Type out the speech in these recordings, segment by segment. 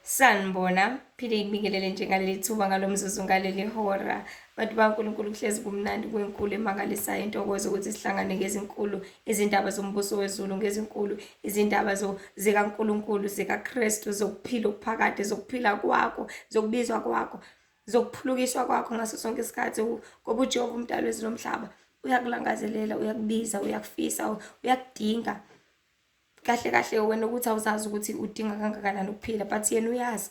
Sanibona, phinde ngibingelele njengaleli thuba ngalomzuzu ngaleli hora. Bantu baNkulunkulu kuhlezi kumnandi kwenkulu emangalisayo intokozo ukuthi sihlangane ngezinkulu izindaba zombuso wezulu, ngezinkulu izindaba zikaNkulunkulu zikaKristu, zokuphila okuphakade, zokuphila kwakho, zokubizwa kwakho, zokuphulukiswa kwakho ngaso sonke isikhathi ngoba uJehova umdali wezulu nomhlaba uyakulangazelela, uyakubiza, uyakufisa, uyakudinga. Kahle kahle wena ukuthi awuzazi ukuthi udinga kangakanani ukuphila, but yena uyazi.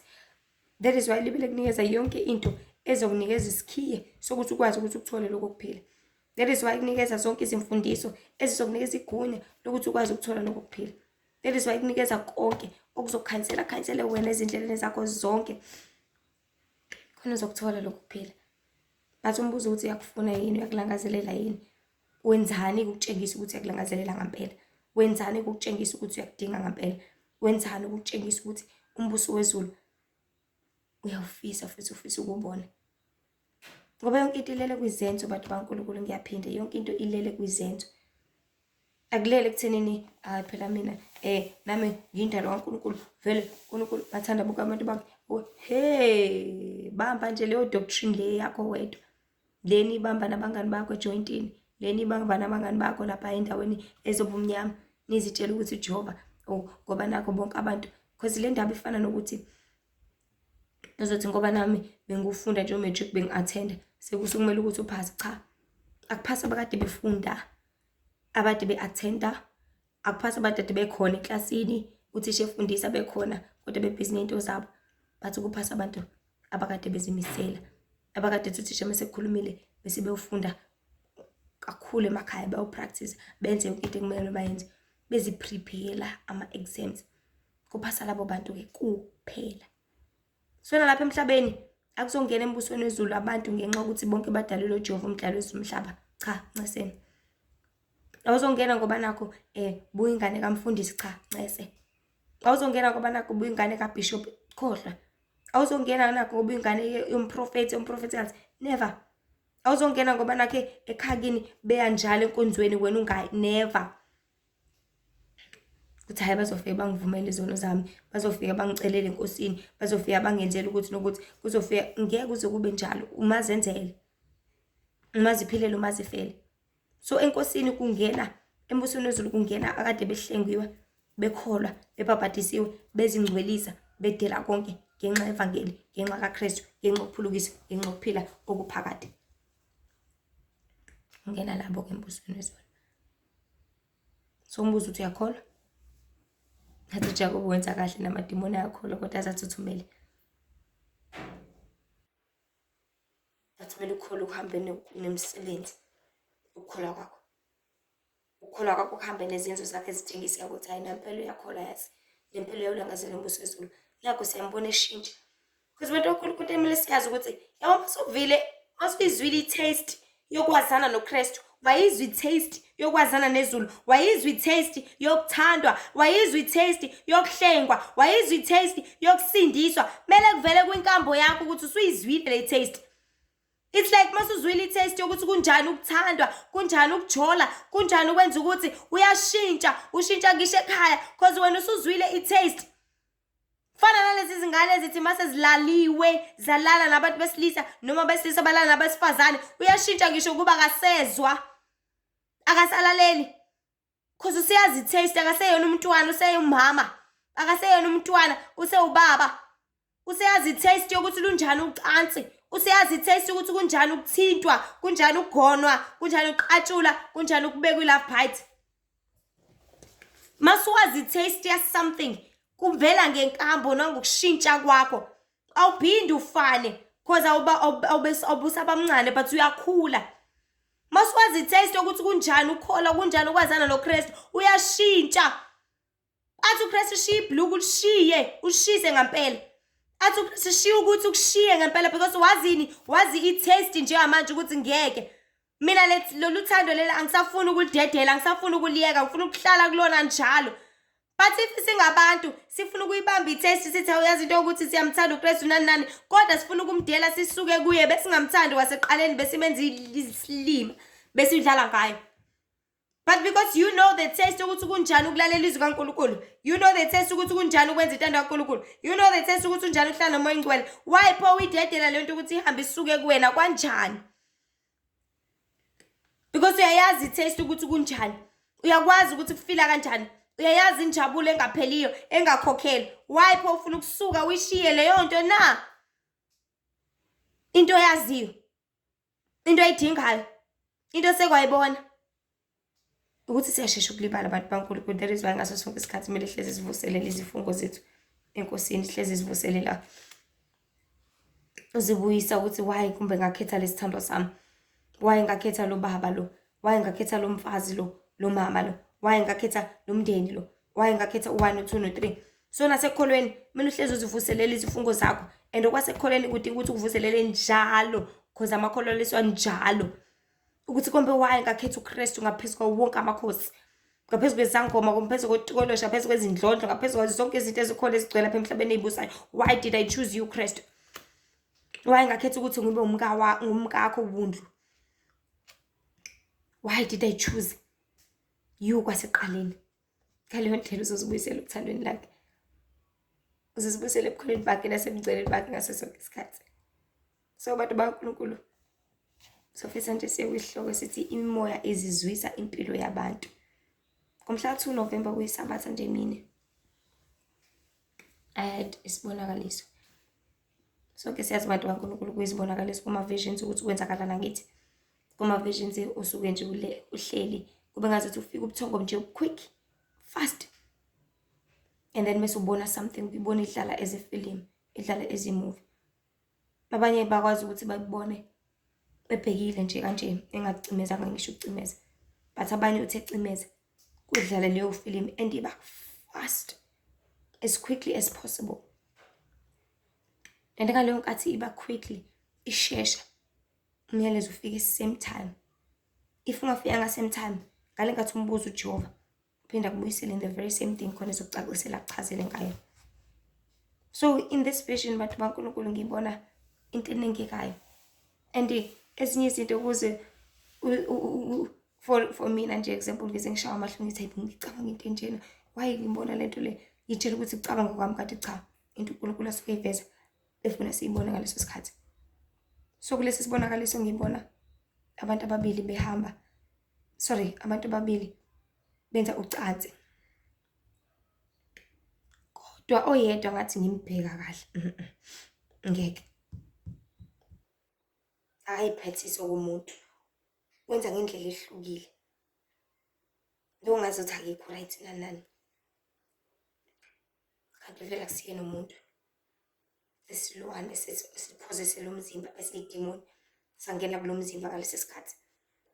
That is why libele kunikeza yonke into ezokunikeza isikhiye sokuthi ukwazi ukuthi ukuthole lokho kuphila. That is why kunikeza zonke izimfundiso ezizokunikeza igunya lokuthi ukwazi ukuthola lokho kuphila. That is why kunikeza konke okuzokukhansela wena ezindleleni zakho zonke khona uzokuthola lokho kuphila. But umbuzo ukuthi uyakufuna yini, uyakulangazelela yini? Wenzani ukutshengisa ukuthi uyakulangazelela ngempela? Wenzani ukutshengisa ukuthi uyakudinga ngempela? Wenzani ukutshengisa ukuthi umbuso wezulu uyawufisa futhi ufisa ukubona? Ngoba yonke into ilele kwizenzo bantu baNkulunkulu, ngiyaphinda yonke into ilele kwizenzo. Akulele kuthenini phela mina nami ngiyindalo kaNkulunkulu, vele uNkulunkulu bathanda bonke abantu bakhe. Hey, bamba nje leyo doctrine le yakho wedwa. Leni ibamba nabangani bakho ejointini, leni ibamba nabangani bakho lapha endaweni ezobumnyama. Nizitshela ukuthi uJehova ngoba nakho bonke abantu, because le ndaba ifana nokuthi uzothi ngoba nami bengufunda nje umatric bengi-attenda sekusukumele ukuthi uphase. Cha, akuphasa abakade befunda, abade be-attenda, akuphasa abade bekhona eklasini, uthisha efundisa bekhona kodwa bebhizi into zabo. But ukuphasa abantu abakade bezimisela, abakade uthisha mase kukhulumile bese beyofunda kakhulu emakhaya, bayopractice, benze yonke into ekumele bayenze, beziprepare ama-exams. Kuphasa labo bantu ke kuphela. So lapha emhlabeni akuzongena embusweni wezulu abantu ngenxa ukuthi bonke badalelwe uJehova umdali wezulu umhlaba. Cha, nceseni. Awuzongena ngoba nakho buyingane kamfundisi. Cha, ncese. Awuzongena ngoba nakho buyingane kaBishop. Khohlwa. Awuzongena nakho ngoba uyingane umprofeti. Never. Awuzongena ngoba nakho ekhakini beya njalo enkonzweni wena ungayi. Never. Kuthi hayi bazofika bangivumele izono zami, bazofika bangicelele enkosini, bazofika bangenzele ukuthi nokuthi kuzofika. Ngeke kuze kube njalo. Umazenzele, umaziphilele, umazifele. So enkosini kungena, embusweni wezulu kungena akade behlengiwe, bekholwa, bebhabhadisiwe, bezingcwelisa, bedela konke ngenxa yevangeli, ngenxa kaKristu, ngenxa yokuphulukisa, ngenxa yokuphila okuphakade. Ngena labo ke embusweni wezulu. So umbuzo uthi uyakholwa? Hathi Jacob wenza kahle namadimoni ayakholwa kodwa azathuthumele. Athumele ukholwa ukuhambe nemsebenzi. Ukukholwa kwakho. Ukukholwa kwakho kuhambe nezenzo zakhe ezitshengisa ukuthi hayi nampela uyakholwa yazi. Lempela uyawulangazela umbuso wezulu. Nakho siyambona eshintsha. Because abantu onkulunkulu emele siyazi ukuthi yabo masuvile, masuyizwile i-taste yokwazana noKristu, wayizwa i-taste yokwazana nezulu, wayizwa i-taste yokuthandwa, wayizwa i-taste yokuhlengwa, wayizwa i-taste yokusindiswa. Mele kuvele kwinkambo yakho ukuthi usuyizwile le taste. It's like masuzwile i-taste yokuthi kunjani ukuthandwa, kunjani ukujola, kunjani ukwenza ukuthi uyashintsha, ushintsha ngisho ekhaya because wena usuzwile i-taste. Fana nalezi zingane ezithi mase zilaliwe, zalala nabantu besilisa noma besilisa balala nabesifazane, uyashintsha ngisho kuba akasezwa, akasalaleli. Because usiyazi i-taste, akaseyona umntwana, useyumama, akaseyona umntwana, usewubaba. Usiyazi i-taste yokuthi lunjani ucansi, usiyazi i-taste ukuthi kunjani ukuthintwa, kunjani ukugonwa, kunjani ukuqatshula, kunjani ukubekwa i-love bite. Masuwazi i-taste ya something, kuvela ngenkambo nangokushintsha kwakho. Awuphindi ufane because awubusabamncane but uyakhula. Masuwazi i-taste yokuthi kunjani ukukholwa, kunjani ukwazana noKristu, uyashintsha. Athi uKristu shiye ibhluku ulishiye, ushise ngempela. Athi uKristu shiye ukuthi ukushiye ngempela because wazini, wazi i-taste njengamanje ukuthi ngeke. Mina lolu thando lela angisafuni ukulidedela, angisafuni ukuliyeka, ngifuna ukuhlala kulona njalo. But if singabantu sifuna ukuyibamba i-taste sithi uyazi into ukuthi siyamthanda uKristu nani kodwa sifuna ukumdela sisuke kuye bese singamthandi waseqaleni besimenza isilima besidlala ngayo. But because you know the taste ukuthi kunjani ukulalela izwi kaNkulunkulu, you know the taste ukuthi kunjani ukwenza intando kaNkulunkulu, you know the taste ukuthi kunjani ukuhlala nomoya ingcwele, why pho uyidedela lento ukuthi ihambe isuke kuwena kanjani? Because uyayazi i-taste ukuthi kunjani, uyakwazi ukuthi kufila kanjani, uyayazi injabulo engapheliyo engakhokheli, why pho ufuna ukusuka uyishiye leyo nto na? Into yaziyo, into ayidingayo, into sekwayibona ukuthi siyashesha ukulibala abantu baNkulunkulu. That is why ngaso sonke isikhathi kumele sihlezi sivuselele izifungo zethu enkosini, sihlezi sivuselela uzibuyisa ukuthi why kumbe ngakhetha lesithando sami, why ngakhetha lo baba lo, why ngakhetha lo mfazi lo, lo mama lo, why ngakhetha lo mndeni lo, why ngakhetha u1 no2 no3. So nasekholweni kumele uhlezi uzivuselele izifungo zakho, and okwasekholweni kudinga ukuthi uvuselele njalo because amakholwa leswa njalo ukuthi kombe why ngakhetha uKristu ngaphezulu kwawo wonke amakhosi, ngaphezulu kwezangoma, ngaphezulu kwezikolosha, ngaphezulu kwezindlondlo, ngaphezulu kwazo zonke izinto ezikhona ezigcwele lapha emhlabeni ezibusayo. Why did I choose you Kristu? Why ngakhetha ukuthi ngibe ngumkakho ubundlu? Why did I choose you kwaseqaleni? Ngaleyo ndlela uzozibuyisela ukuthandweni lakhe, uzozibuyisela ebukholweni bakhe nasemgceleni bakhe ngaso sonke isikhathi. So bantu baNkulunkulu, sofisa nje siye kwisihloko sithi imimoya izizwisa impilo yabantu. Ngomhla 2 November kuyisabatha nje mina I had isibonakaliso. Sonke siyazi abantu baNkulunkulu kuyizibonakaliso kuma visions ukuthi kwenzakala nakithi. Kuma visions usuke nje uhleli kube ngathi ufika ubuthongo nje quick fast, and then mase ubona something, ubona idlala as a film, idlala as a movie. Abanye bakwazi ukuthi babone bebhekile nje kanje engacimezanga ngisho ukucimeza, but abanye uthe cimeza kudlala leyo film and iba fast as quickly as possible. And ngaleyo nkathi iba quickly ishesha, umyalezo ufike same time. If ungafika nga same time, ngale ngathi umbuzo uJehova uphinda kubuyisela in the very same thing khona ezokucacisela kuchazele ngayo. So in this vision bantu baNkulunkulu ngibona into enengekayo, and ezinye izinto kuze for mina nje example ngize ngishawa amahlo ngithi ngicabanga into enjena, why ngibona lento le itshela ukuthi ucabanga kwami kade cha into uNkulunkulu asuke iveza efuna siyibone ngaleso sikhathi. So kulesi sibonakaliso ngibona abantu ababili behamba, abantu ababili benza ucansi, kodwa oyedwa ngathi ngimbheka kahle ngeke ayiphathise komuntu wenza ngendlela ehlukile lo ngazothi akekho right nani, kanti vele akusiyena umuntu, lesilwane esiphozisela umzimba esiyidemoni sangena kulo mzimba ngalesi sikhathi.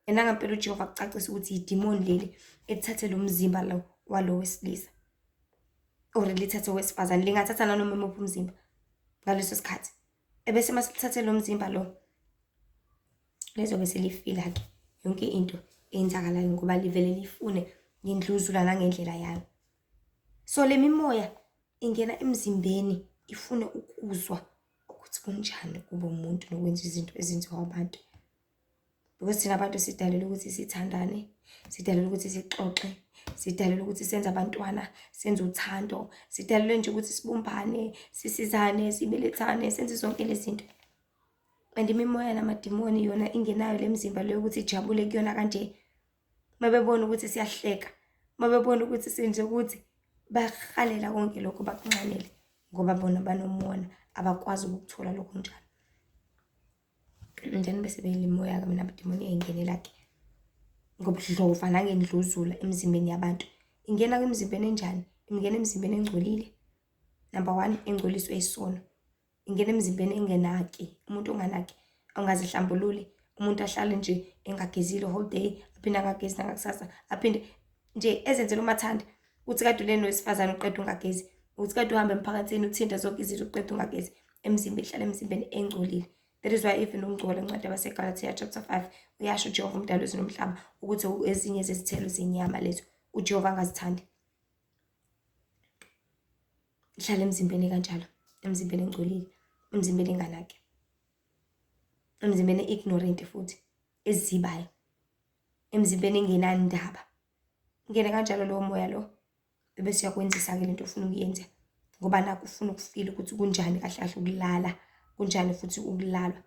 Yena ngempela uJehova kucacisa ukuthi idemoni leli ethathe lo mzimba lo walo wesilisa or lithathe wesifazane, lingathatha nanoma umuphi umzimba ngaleso sikhathi, ebese masithathe lo mzimba lo lezobe selifila ke yonke into eyenzakalayo ngoba livele lifune ngendluzula nangendlela yayo. So le mimoya ingena emzimbeni ifune ukuzwa ukuthi kunjani kuba umuntu nokwenza izinto ezenziwa abantu, because thina abantu sidalelwe ukuthi sithandane, sidalelwe ukuthi sixoxe, sidalelwe ukuthi senze abantwana, senze uthando, sidalelwe nje ukuthi sibumbane, sisizane, sibelethane, senze zonke lezi zinto. And imimoya namademoni yona ingenayo lemzimba leyo ukuthi ijabule kuyona kanje. Mabebona ukuthi siyahleka, mabebona ukuthi senze ukuthi bahalela konke lokho bakunxanele ngoba bona banomona abakwazi ukuthola lokho njalo. Njani bese beyilimoya kami namademoni engenela ke ngobudlova nangendluzula emzimbeni yabantu. Ingena kwemzimbeni enjani? Ingena emzimbeni engcolile. Number 1, engcoliswe isono. Ingena emzimbeni engenaki, umuntu onganaki, ongazihlambululi, umuntu ahlale nje engagezile whole day, aphinde angagezi nangakusasa, aphinde nje ezenzela umathanda uthi kade uleni wesifazane uqeda ungagezi, uthi kade uhamba emphakathini uthinta zonke izinto uqeda ungagezi, emzimbeni ihlala emzimbeni engcolile. That is why even umngcwele encwadi yabaseGalatia chapter 5 uyasho uJehova umdali wezulu nomhlaba ukuthi ezinye zezithelo zenyama lezo uJehova angazithandi. Ihlala emzimbeni kanjalo, emzimbeni engcolile, emzimbeni enganaki, emzimbeni ignorant futhi ezibayo, emzimbeni engenandaba ngene kanjalo lowo moya lo bese uyakwenzisa ke lento ofuna ukuyenza ngoba nakho ufuna ukufeel ukuthi kunjani kahle kahle ukulala kunjani futhi ukulalwa.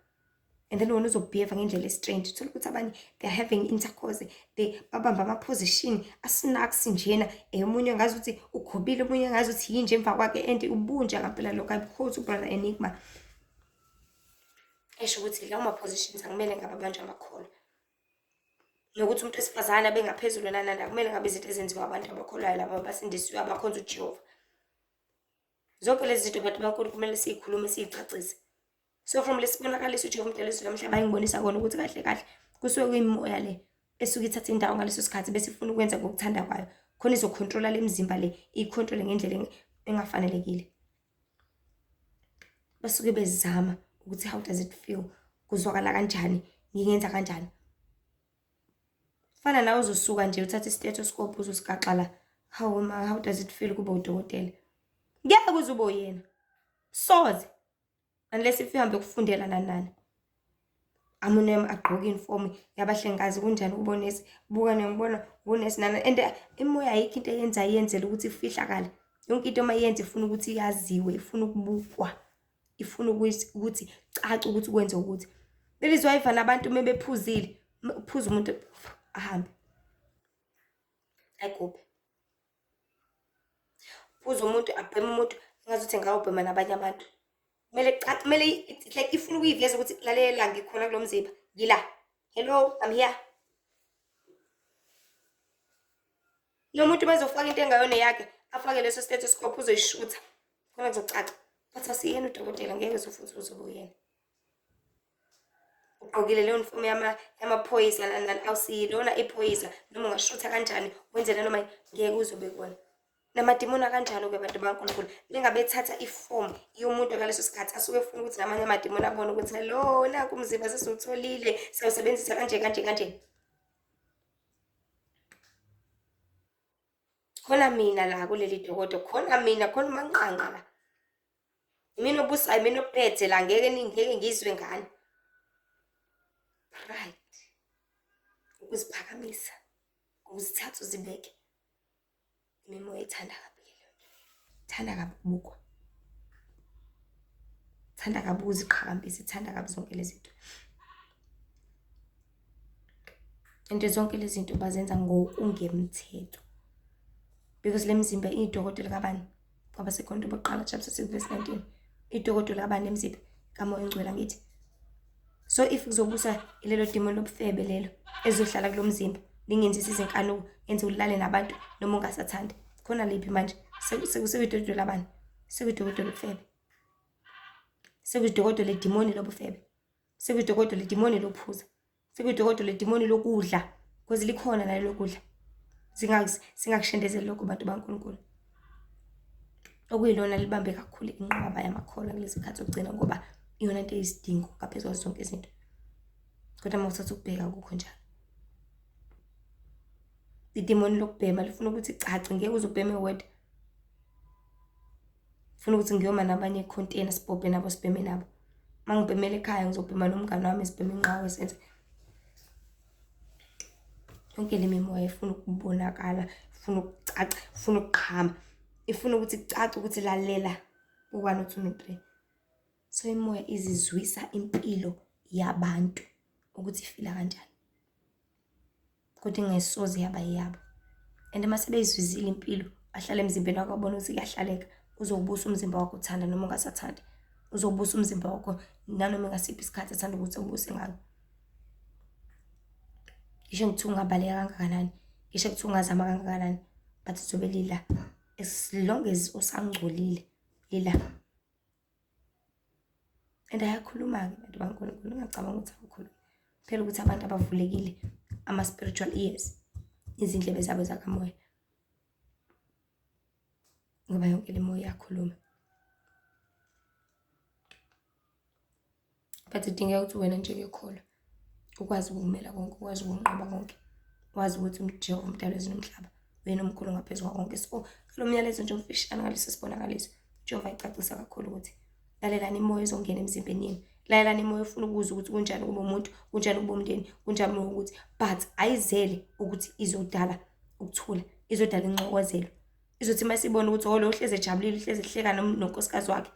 And then wena uzobehave ngendlela estrange uthola ukuthi abanye they are having intercourse they babamba ama position asinaks njena emunye ngazi ukuthi ukhobile umunye ngazi ukuthi yinje emva kwakhe and ubunja ngempela lokho ayikhothi brother Enigma esho ukuthi lawo ma positions akumele ngabe abantu abakhona nokuthi umuntu wesifazana bengaphezulu nanana akumele ngabe izinto ezenziwa abantu abakholwayo laba basindisiwe abakhonza uJehova. Zonke lezi zinto abantu bankulu kumele sizikhulume sizicacise. So from lesibonakaliso uJehova umdalisi kamhlaba ayingibonisa kona ukuthi kahle kahle kusuke kuyimoya le esuke ithatha indawo ngaleso sikhathi bese ifuna ukwenza ngokuthanda kwayo khona izocontrola lemzimba le icontrol ngendlela engafanelekile. Basuke bezama ukuthi how does it feel kuzwakala kanjani ngingenza kanjani. Fana nawe uzosuka nje uthatha istethoscope uzosigaxa la how does it feel kuba udokotela ngeke kuzubo yena soze unless if uhambe ukufundela nanani amunem agqoka uniform yabahlengazi kunjani ubonesi buka ngibona ubonesi nana and imoya ayikho into yenzela ukuthi ifihlakala yonke into mayenza ifuna ukuthi yaziwe ifuna ukubukwa ifuna ukuthi caca ukuthi kwenze ukuthi belizwa ivana abantu mebephuzile uphuza umuntu ahambe ayigubhe uphuza umuntu abhema umuntu ngazuthi ngawubhema nabanye abantu kumele it's like ifuna ukuyiveza ukuthi lalela ngikhona kulo mzimba ngila hello I'm here lo muntu bezofaka into engayona yakhe afake leso stethoscope uzoyishutha khona kuzocaca but asiyena udokotela ngeke uzofuthi uzobuyena ugqokile leyo uniform yamaphoyisa awusiyilona iphoyisa noma ungashutha kanjani wenzela noma ngeke uzobe kona namadimona kanjalo ke bantu baNkulunkulu lingabethatha iform yomuntu ngaleso sikhathi asuke efuna ukuthi namanye amadimona abone ukuthi hello naku umzimba sesiwutholile siyawusebenzisa kanje khona mina la kuleli dokodo khona mina khona manqanga la mina obusayi mina ophethe la ngeke ngizwe ngani right ukuziphakamisa ukuzithatha uzibeke imimoya ethanda kabi leyo thanda kabi ukubukwa thanda kabi ukuziqhakambisa ithanda kabi zonke lezi zinto into zonke lezi zinto bazenza ngokungemthetho because lemzimba idokotela kabani kwaba sekhonto boqala chapter 6 verse 19 idokotela kabani lemzimba kamoya engcwele ngithi. So if kuzobusa ilelo demon lobufebe lelo ezohlala kulomzimba lingenzisa izinkanuko enze ulale nabantu noma ungasathandi khona lephi manje sekuyidokotela labani sekuyidokotela lobufebe sekuyidokotela ledemoni lobufebe sekuyidokotela ledemoni lophuza sekuyidokotela ledemoni lokudla because likhona nalo lokudla singakushendezeli lokho bantu baNkulunkulu okuyilona libambe kakhulu inqwaba yamakhola kulezi khathi zokugcina ngoba iyona into eyisidingo ngaphezulu zonke izinto kodwa mawuthatha ukubheka kukho njalo idemoni lokubhema lifuna ukuthi cace ngeke uzobheme wedwa funa ukuthi ngiyoma nabanye container sibhobhe nabo sibheme nabo mangibhemela ekhaya ngizobhema nomngane wami sibheme inqawe senze yonke le mimoya ifuna ukubonakala ifuna ukucaca ifuna ukuqhama ifuna ukuthi cace ukuthi lalela u1 2 3 so imoya izizwisa impilo yabantu ukuthi ifila kanjani kodwa ingesoze yaba yabo and mase beyizwizile impilo ahlala emzimbeni wakho abona ukuthi kuyahlaleka uzobusa umzimba wakho uthanda noma ungasathandi uzobusa umzimba wakho nanoma ngasiphi isikhathi athanda ukuthi ubuse ngalo ngisho ngithu ungabaleka kangakanani ngisho ngithu ungazama kangakanani but uzobe lila as long as usangcolile lila and ayakhuluma ke bantu baNkulunkulu ngicabanga ukuthi akukhuluma phela ukuthi abantu abavulekile ama spiritual ears izindlebe zabo zakamoya ngoba yonke le moya iyakhuluma but idinga ukuthi wena nje ngekholwa ukwazi ukumela konke ukwazi ukunqoba konke wazi ukuthi uJehova umdali wezulu nomhlaba wena omkhulu ngaphezulu konke so lo myalezo nje umfishane ngaleso sibonakaliso uJehova icacisa kakhulu ukuthi lalelani imoya ezongena emzimbeni yenu lalelani imoya ufuna ukuzwa ukuthi kunjani kuba umuntu kunjani kuba umndeni kunjani ukuthi but ayizele ukuthi izodala ukuthula, izodala ingxokozelo. Izothi masibona ukuthi lo hleze ejabulile, hleze ehleka nonkosikazi wakhe.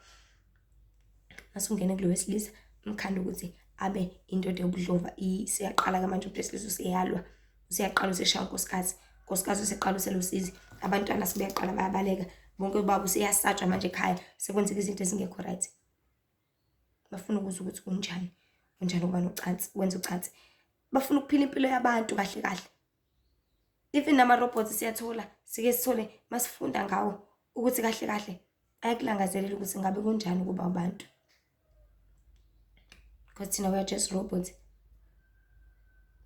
Masungene kulo wesilisa, umkhanda ukuthi abe indoda yobudlova, siyaqala ke manje ubesilisa usiyalwa, usiyaqala useshaya unkosikazi. Unkosikazi useqala uselusizi, abantwana sebeyaqala bayabaleka, bonke ubaba useyasatshwa manje ekhaya, sekwenzeka izinto ezingekho right. Bafuna ukuzwa ukuthi kunjani, kunjani ukuba nocansi, wenza ucansi. Bafuna ukuphila impilo yabantu kahle kahle. Even nama-robots siyathola, sike sithole masifunda ngawo ukuthi kahle kahle ayakulangazelela ukuthi ngabe kunjani ukuba abantu. Because thina we are just robots.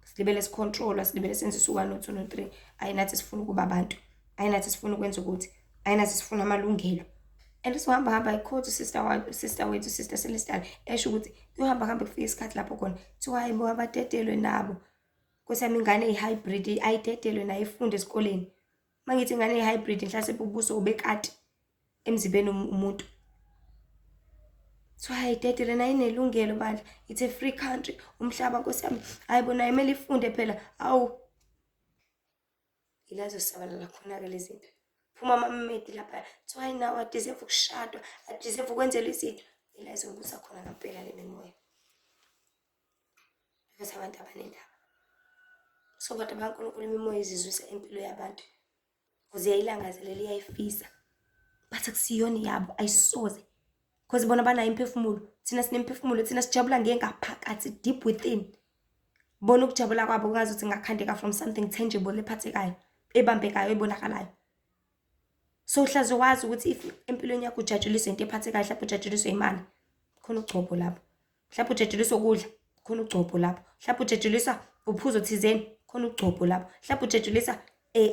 Silibele sicontrolwa, silibele senze isu 1 no 2 no 3. Ayinathi sifuna ukuba abantu. Ayinathi sifuna ukwenza ukuthi. Ayinathi sifuna amalungelo. And hamba ikhotho sister wethu sister Celestial esho ukuthi kuyohamba kufika isikhathi lapho khona kuthiwa hayi bo abadedelwe nabo. Kusami ingane ehybrid ayidedelwe nayo ifunde esikoleni. Mangithi ingane ehybrid mhlase ubuso ubekati emzimbeni umuntu. So ayidedelwe nayo inelungelo bandla. It's a free country. Umhlaba nkosiyami ayibona imeli ifunde phela. Awu ilazo sabalala khona ke lezi zinto. Phuma mamedi lapha so I now deserve ukushadwa, I deserve ukwenzelwa izinto. Ila izobusa khona ngempela le mimoya. Because abantu abanendaba. So abantu baNkulunkulu imimoya izizwisa impilo yabantu. Ukuze yayilangazelela iyayifisa. Bathi kusiyona yabo ayisoze. Because bona banayo imphefumulo. Thina sinemphefumulo, thina sijabula ngengaphakathi deep within. Bona ukujabula kwabo kungazuthi ngakhandeka from something tangible ephathekayo, ebambekayo, ebonakalayo. So uhlazo wazi ukuthi if empilweni yakho ujatshuliswa into ephathekayo, mhlawumbe ujatshuliswa imali, khona ugcobo lapho. Mhlawumbe ujatshuliswa ukudla, khona ugcobo lapho. Mhlawumbe ujatshuliswa uphuzo thizeni, khona ugcobo lapho. Mhlawumbe ujatshuliswa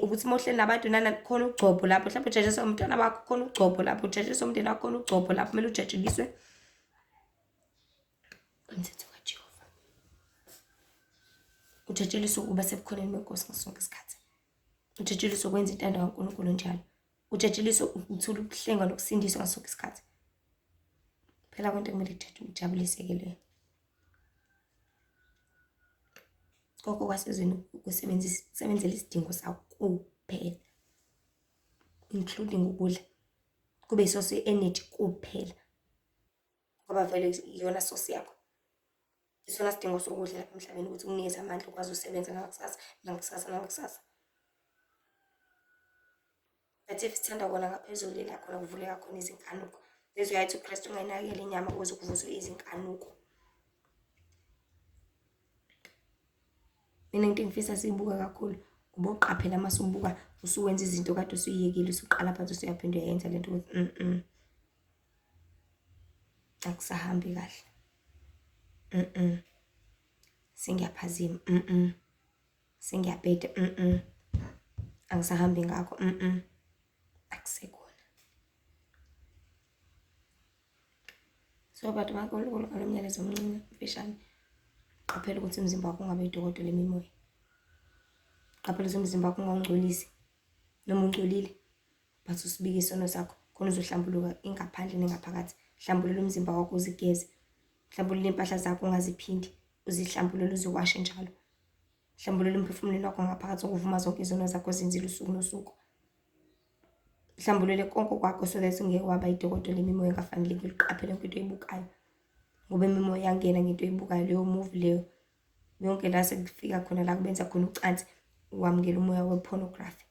ukuthi mohleli nabantu nana khona ugcobo lapho. Mhlawumbe ujatshuliswa umntwana wakho, khona ugcobo lapho. Ujatshuliswa umndeni wakho, khona ugcobo lapho. Kumele ujatshuliswe umthetho kaJehova. Ujatshuliswa ukuba sebukhoneni benkosi ngasonke isikhathi. Ujatshuliswa ukwenza intando kaNkulunkulu njalo. Ujatshuliswa ukuthola ukuhlengwa nokusindiswa ngasonke isikhathi. Phela konke kumele kujabuliseke le. Konke kwasezweni ukusebenzela isidingo sakho kuphela. Including ukudla. Kube isource energy kuphela. Ngoba vele iyona source yakho. Isona sidingo sokudla lapha emhlabeni ukuthi unikeze amandla ukwazi usebenza ngakusasa, nangakusasa. Bathi sithanda kona ngaphezulu la khona kuvuleka khona izinkanuko. Lezi uyathi uKristu ungayinakele inyama ukuze kuvuzwe izinkanuko. Mina into engifisa siyibuka kakhulu uboqaphela masubuka usuwenza izinto kade usuyiyekile usuqala phansi usuyaphinda uyenza lento ukuthi akusahambi kahle. Sengiyaphazima sengiyabheda angisahambi ngakho akusekhona. So abantu baNkulunkulu ngalomyalezo omncane mfishane. Qaphela ukuthi umzimba wakho ungabe idokotela lemimoya. Qaphela ukuthi umzimba wakho ungawungcolisi. Noma ungcolile bathi usibike isono sakho khona uzohlambuluka ingaphandle nengaphakathi. Hlambulula umzimba wakho uzigeze. Hlambulula impahla zakho ungaziphindi. Uzihlambulule uzowashe njalo. Hlambulula umphefumulo wakho ngaphakathi ukuvuma zonke izono zakho zenzile usuku nosuku. Hlambulule konke kwakho so that ungeke waba idokotela lemimoya engafanelekile. Uqaphele into eyibukayo. Ngoba imimoya yangena ngento eyibukayo leyo move leyo. Yonke la sekufika khona la kubenza khona ucansi uwamukela umoya wepornography.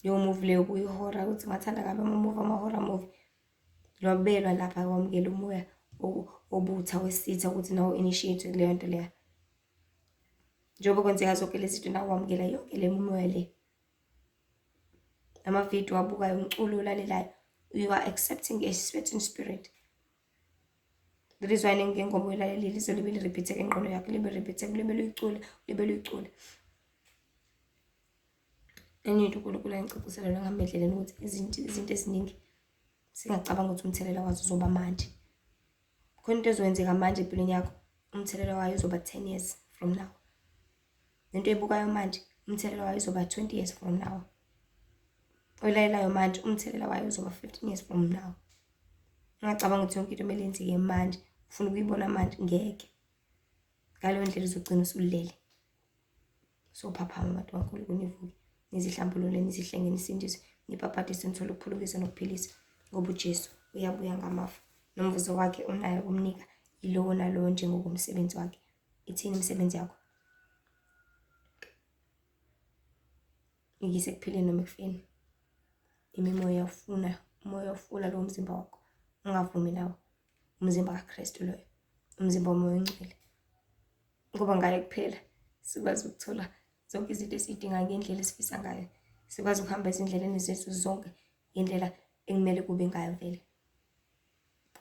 Leyo move leyo kuyihora ukuthi ngathanda kabe amahora movie. Lwabelwa lapha kwamukela umoya obutha wesitha ukuthi nawo initiate leyo nto leyo. Njengoba kwenzeka zonke lezi zinto nawo wamukela yonke le mimoya le. Ama video wabukayo umculo ulalelayo you are accepting a certain spirit. The reason why ngengoma uyilalelile izolibe repeat engqondo yakho libe repeat libe luyicula. Enye into uNkulunkulu ayingcacisela ngamedleleni ukuthi izinto eziningi singacabanga ukuthi umthelela wazo uzoba manje. Khona into ezokwenzeka manje empilweni yakho umthelela wayo uzoba 10 years from now. Into ebukayo manje umthelela wayo uzoba 20 years from now. Oyilalelayo manje umthelela wayo uzoba 15 years from now. Ungacabanga ukuthi yonke into kumele yenzeke manje ufuna ukuyibona manje ngeke. Ngaleyo ndlela uzogcina usulele. so phaphama abantu kaNkulunkulu nivuke nizihlambulule nizihlenge nisindiswe niphaphadise nithole ukuphulukisa nokuphilisa ngoba uJesu uyabuya ngamafa nomvuzo wakhe unayo kumnika yilowo nalowo njengokumsebenzi wakhe. Ithini imisebenzi yakho? Ikise kuphileni noma ekufeni. Imimoya ufuna umoya ufuna lo mzimba wakho ungavumi nawo umzimba kaKristu loyo umzimba womoya ongcwele ngoba ngaye kuphela sikwazi ukuthola zonke izinto esidinga ngendlela esifisa ngayo. Sikwazi ukuhamba ezindleleni zethu zonke ngendlela ekumele kube ngayo vele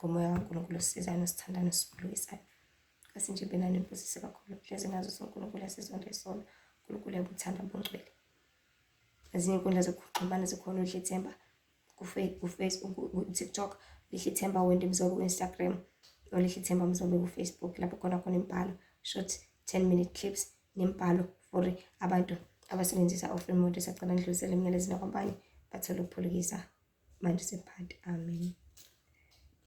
ngomoya kaNkulunkulu osisizayo nosithandayo nosiphulisayo. Kasinje benani impusise kakhulu hlezi ngazo sonke uNkulunkulu asizonke isona uNkulunkulu yabuthanda bongcwele. Ezinye inkundla zokuxhumana zikhona uDle Ithemba ku-Facebook, ku-TikTok, Lihle Ithemba Wende Mzobe ku-Instagram, Lihle Ithemba Mzobe ku-Facebook. Lapho khona imbhalo short 10-minute clips nembhalo for abantu abasebenzisa offering mode. Sacela ndidlulisele imiyalezo nakwabanye bathole ukuphulukisa manje sephandi. Amen.